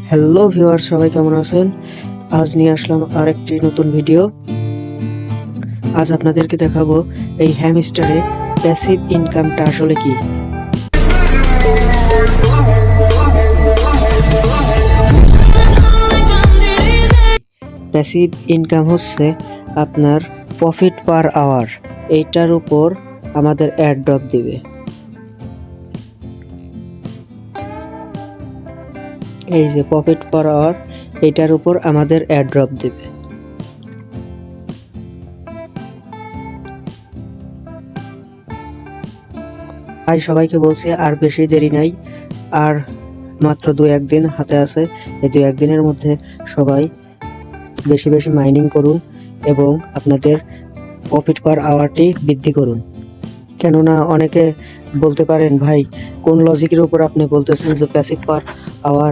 Hello viewer, সবাই কেমন আছেন? আজ নিয়ে আসলাম আরেকটি নতুন ভিডিও। আজ আপনাদেরকে দেখাবো এই হ্যামস্টারে প্যাসিভ ইনকামটা আসলে কি। প্যাসিভ ইনকাম হচ্ছে আপনার প্রফিট পার আওয়ার। এইটার উপর আমাদের অ্যাড ড্রপ দিবে। এই যে প্রফিট পার আওয়ার, এইটার উপর আমাদের অ্যাড ড্রপ দিবে। তাই সবাইকে বলছি, আর বেশি দেরি নাই, আর মাত্র 2-1 দিন হাতে আছে। এই 2-1 দিনের মধ্যে সবাই বেশি বেশি মাইনিং করুন এবং আপনাদের প্রফিট পার আওয়ারটি বৃদ্ধি করুন। কেননা অনেকে বলতে পারেন, ভাই কোন লজিকের উপর আপনি বলতেছেন যে প্যাসিভ পার আওয়ার